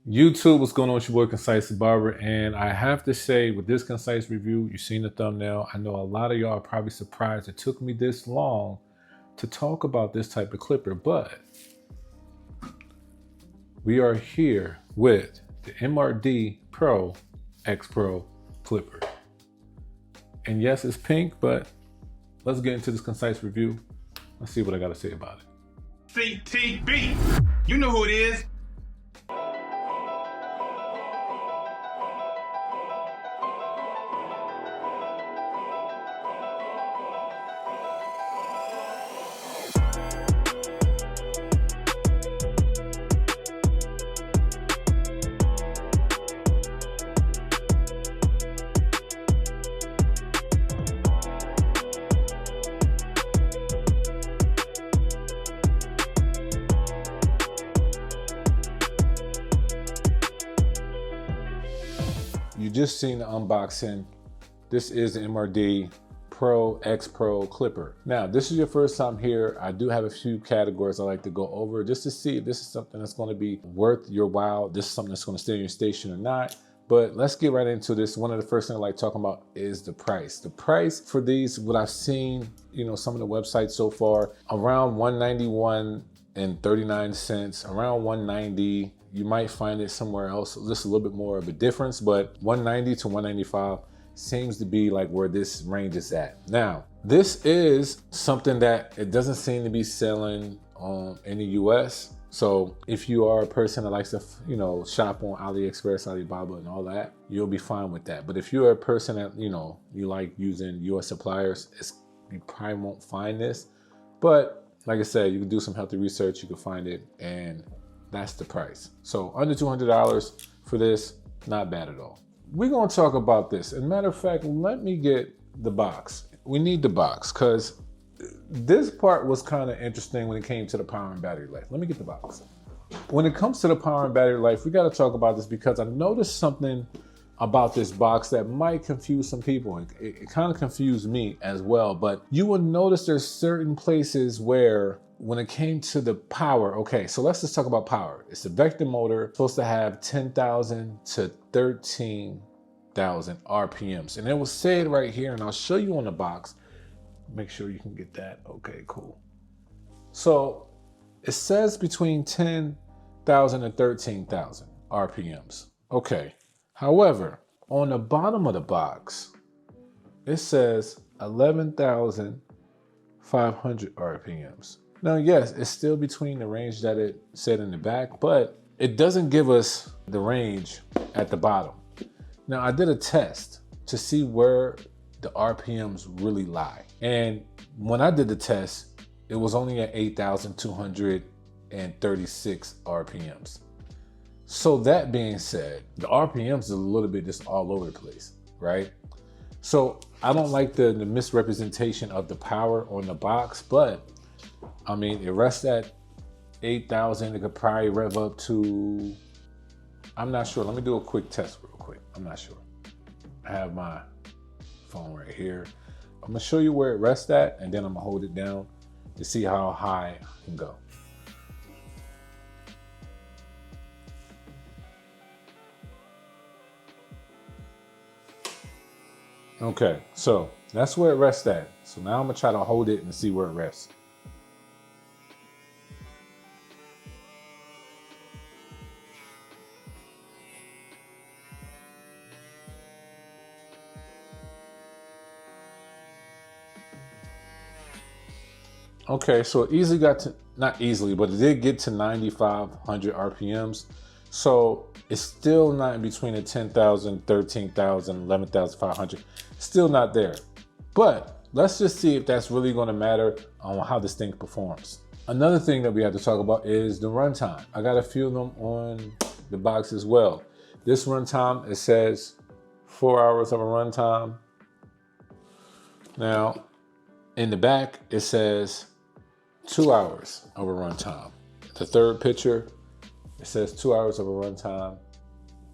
YouTube, what's going on? It's your boy Concise Barber, and I have to say, with this Concise review, you've seen the thumbnail. I know a lot of y'all are probably surprised it took me this long to talk about this type of clipper, but we are here with the MRD Pro XPro Clipper. And yes, it's pink, but let's get into this Concise review. Let's see what I got to say about it. CTB, you know who it is. You just seen the unboxing. This is the MRD Pro XPro Clipper. Now, this is your first time here. I do have a few categories I like to go over just to see if this is something that's going to be worth your while. This is something that's going to stay in your station or not. But let's get right into this. One of the first things I like talking about is the price. The price for these, what I've seen, some of the websites so far, around $191.39, around $190. You might find it somewhere else, just a little bit more of a difference, but $190 to $195 seems to be like where this range is at. Now, this is something that it doesn't seem to be selling in the US. So if you are a person that likes to, shop on AliExpress, Alibaba and all that, you'll be fine with that. But if you're a person that, you like using US suppliers, you probably won't find this. But like I said, you can do some healthy research, you can find it, and that's the price. So under $200 for this, not bad at all. We're gonna talk about this. As a matter of fact, let me get the box. We need the box because this part was kind of interesting when it came to the power and battery life. Let me get the box. When it comes to the power and battery life, we gotta talk about this because I noticed something about this box that might confuse some people. It kind of confused me as well, but you will notice there's certain places where when it came to the power, okay, so let's just talk about power. It's a vector motor, supposed to have 10,000 to 13,000 RPMs. And it was said right here, and I'll show you on the box. Make sure you can get that. Okay, cool. So it says between 10,000 and 13,000 RPMs. Okay. However, on the bottom of the box, it says 11,500 RPMs. Now, yes, it's still between the range that it said in the back, but it doesn't give us the range at the bottom. Now, I did a test to see where the RPMs really lie. And when I did the test, it was only at 8,236 RPMs. So that being said, the RPMs is a little bit just all over the place, right? So I don't like the misrepresentation of the power on the box, but I mean, it rests at 8,000. It could probably rev up to, I'm not sure. Let me do a quick test real quick. I'm not sure. I have my phone right here. I'm gonna show you where it rests at, and then I'm gonna hold it down to see how high I can go. Okay, so that's where it rests at. So now I'm gonna try to hold it and see where it rests. Okay, so it easily got to, not easily, but it did get to 9,500 RPMs. So it's still not in between the 10,000, 13,000, 11,500. Still not there. But let's just see if that's really gonna matter on how this thing performs. Another thing that we have to talk about is the runtime. I got a few of them on the box as well. This runtime, it says 4 hours of a runtime. Now, in the back, it says 2 hours of a runtime. The third picture, it says 2 hours of a runtime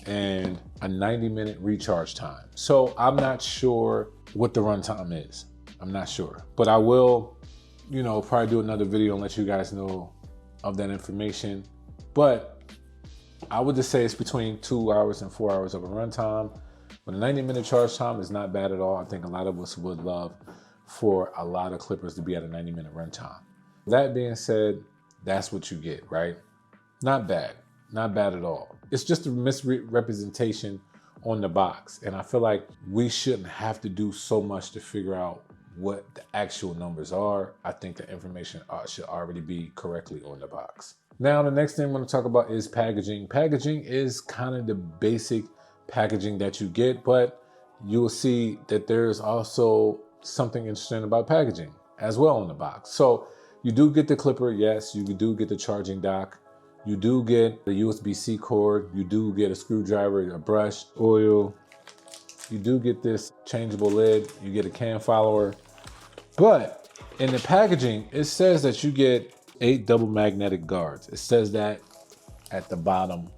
and a 90-minute recharge time. So I'm not sure what the runtime is. I'm not sure, but I will, probably do another video and let you guys know of that information. But I would just say it's between 2 hours and 4 hours of a runtime. But a 90-minute charge time is not bad at all. I think a lot of us would love for a lot of clippers to be at a 90-minute runtime. That being said, that's what you get, right? Not bad, not bad at all. It's just a misrepresentation on the box. And I feel like we shouldn't have to do so much to figure out what the actual numbers are. I think the information should already be correctly on the box. Now, the next thing I'm going to talk about is packaging. Packaging is kind of the basic packaging that you get, but you will see that there's also something interesting about packaging as well on the box. So you do get the clipper, yes, you do get the charging dock, you do get the USB-C cord, you do get a screwdriver, a brush, oil, you do get this changeable lid, you get a can follower. But in the packaging, it says that you get 8 double magnetic guards. It says that at the bottom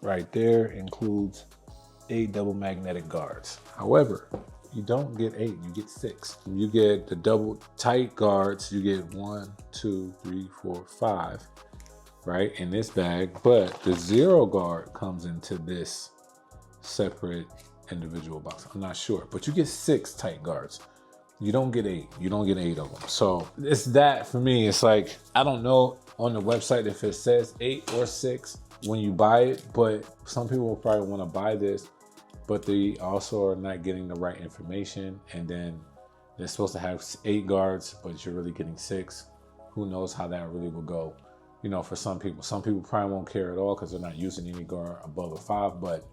right there, includes 8 double magnetic guards. However, you don't get 8, you get 6. You get the double tight guards, you get 1, 2, 3, 4, 5, right, in this bag. But the 0 guard comes into this separate individual box. I'm not sure, but you get 6 tight guards. You don't get 8. You don't get 8 of them. So it's that for me. It's like, I don't know on the website if it says 8 or 6 when you buy it, but some people will probably want to buy this, but they also are not getting the right information. And then they're supposed to have 8 guards, but you're really getting 6. Who knows how that really will go? You know, for some people probably won't care at all because they're not using any guard above a 5, but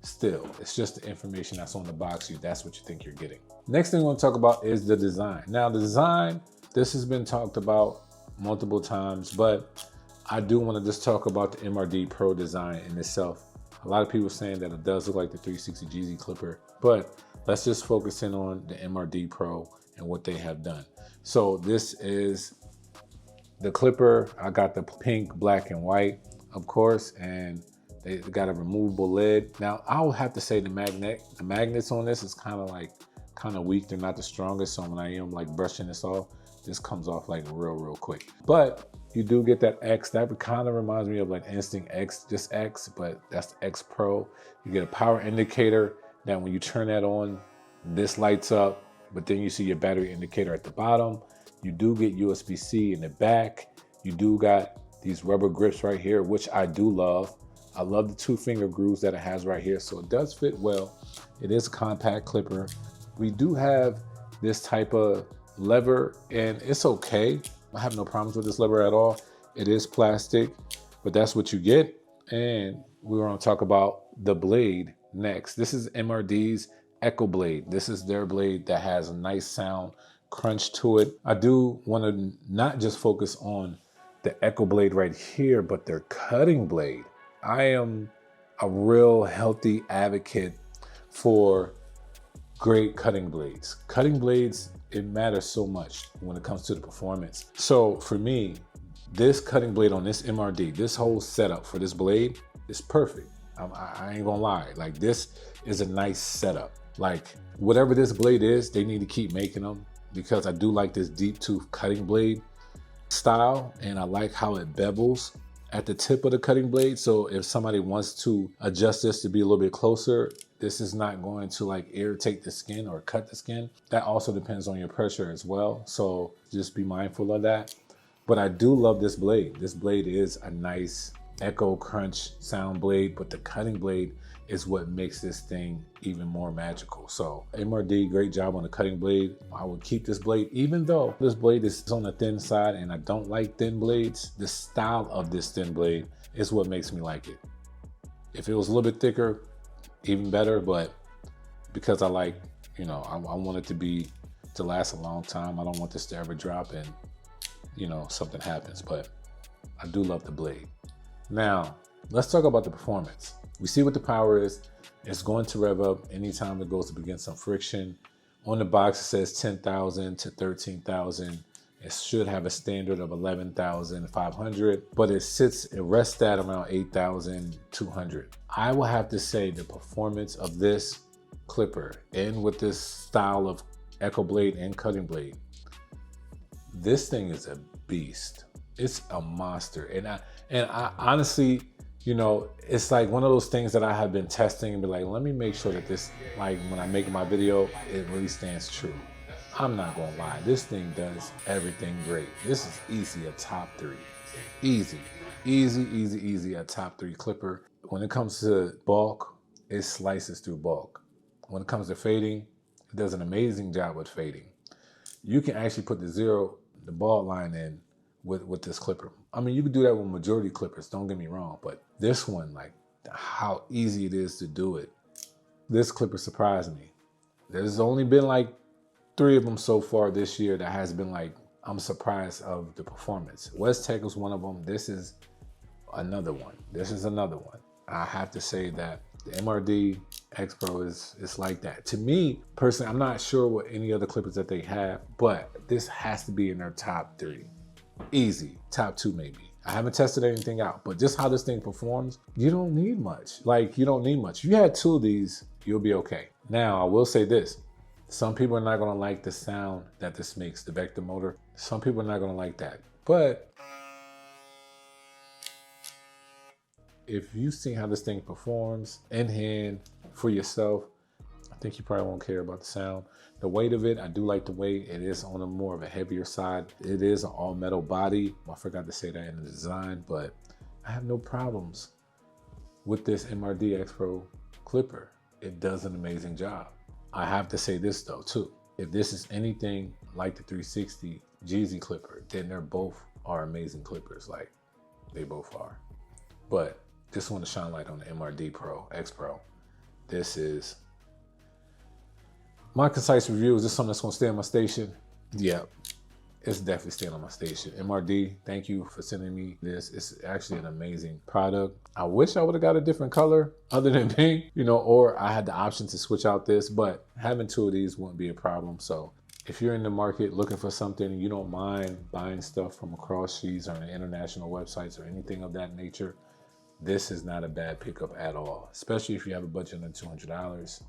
still, it's just the information that's on the box. That's what you think you're getting. Next thing I want to talk about is the design. Now, the design, this has been talked about multiple times, but I do want to just talk about the MRD Pro design in itself. A lot of people are saying that it does look like the 360 GZ Clipper, but let's just focus in on the MRD Pro and what they have done. So this is the Clipper. I got the pink, black, and white, of course, and they got a removable lid. Now, I will have to say the magnets on this is kind of weak. They're not the strongest. So when I am like brushing this off, this comes off like real quick. But you do get that X. That kind of reminds me of like Instinct X, just X, but that's the X Pro. You get a power indicator that when you turn that on, this lights up, but then you see your battery indicator at the bottom. You do get USB-C in the back. You do got these rubber grips right here, which I do love. I love the 2-finger grooves that it has right here, so it does fit well. It is a compact clipper. We do have this type of lever, and it's okay. I have no problems with this lever at all. It is plastic, but that's what you get. And we're going to talk about the blade next. This is MRD's Echo Blade. This is their blade that has a nice sound crunch to it. I do want to not just focus on the Echo Blade right here, but their cutting blade. I am a real healthy advocate for great cutting blades. Cutting blades, it matters so much when it comes to the performance. So for me, this cutting blade on this MRD, this whole setup for this blade is perfect. I ain't gonna lie, like this is a nice setup. Like whatever this blade is, they need to keep making them because I do like this deep tooth cutting blade style, and I like how it bevels at the tip of the cutting blade. So if somebody wants to adjust this to be a little bit closer, this is not going to like irritate the skin or cut the skin. That also depends on your pressure as well. So just be mindful of that. But I do love this blade. This blade is a nice echo crunch sound blade, but the cutting blade is what makes this thing even more magical. So MRD, great job on the cutting blade. I would keep this blade, even though this blade is on the thin side and I don't like thin blades. The style of this thin blade is what makes me like it. If it was a little bit thicker, even better, but because I like, you know, I want it to last a long time. I don't want this to ever drop and, you know, something happens, but I do love the blade. Now, let's talk about the performance. We see what the power is. It's going to rev up anytime it goes up against some friction. On the box, it says 10,000 to 13,000. It should have a standard of 11,500, but it rests at around 8,200. I will have to say the performance of this clipper and with this style of echo blade and cutting blade, this thing is a beast. It's a monster. And I honestly, you know, it's like one of those things that I have been testing and be like, let me make sure that this, like when I make my video, it really stands true. I'm not gonna lie, this thing does everything great. This is easy a top 3. Easy, easy, easy, easy a top 3 clipper. When it comes to bulk, it slices through bulk. When it comes to fading, it does an amazing job with fading. You can actually put the bald line in with this clipper. I mean, you can do that with majority clippers, don't get me wrong, but this one, like how easy it is to do it. This clipper surprised me. There's only been like 3 of them so far this year that has been like, I'm surprised of the performance. West Tech was one of them. This is another one. I have to say that the MRD XPro is like that. To me, personally, I'm not sure what any other clippers that they have, but this has to be in their top 3. Easy, top 2 maybe. I haven't tested anything out, but just how this thing performs, you don't need much. Like, you don't need much. You had 2 of these, you'll be okay. Now, I will say this. Some people are not gonna like the sound that this makes, the vector motor. Some people are not gonna like that. But if you've seen how this thing performs in hand for yourself, I think you probably won't care about the sound. The weight of it, I do like the weight. It is on a more of a heavier side. It is an all metal body. I forgot to say that in the design, but I have no problems with this MRD XPro Clipper. It does an amazing job. I have to say this though too. If this is anything like the 360 Jeezy Clipper, then they're both are amazing clippers. Like, they both are. But just want to shine light on the MRD Pro XPro. This is my concise review. Is this something that's gonna stay on my station? Yeah, it's definitely staying on my station. MRD, thank you for sending me this. It's actually an amazing product. I wish I would have got a different color other than pink, you know, or I had the option to switch out this, but having 2 of these wouldn't be a problem. So if you're in the market looking for something and you don't mind buying stuff from across seas or international websites or anything of that nature, this is not a bad pickup at all, especially if you have a budget under $200.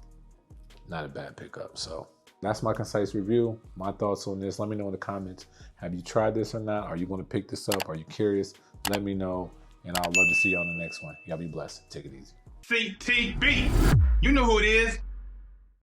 Not a bad pickup. So that's my concise review, my thoughts on this. Let me know in the comments. Have you tried this or not? Are you going to pick this up? Are you curious? Let me know, and I'll love to see you on the next one. Y'all be blessed. Take it easy. CTB. You know who it is.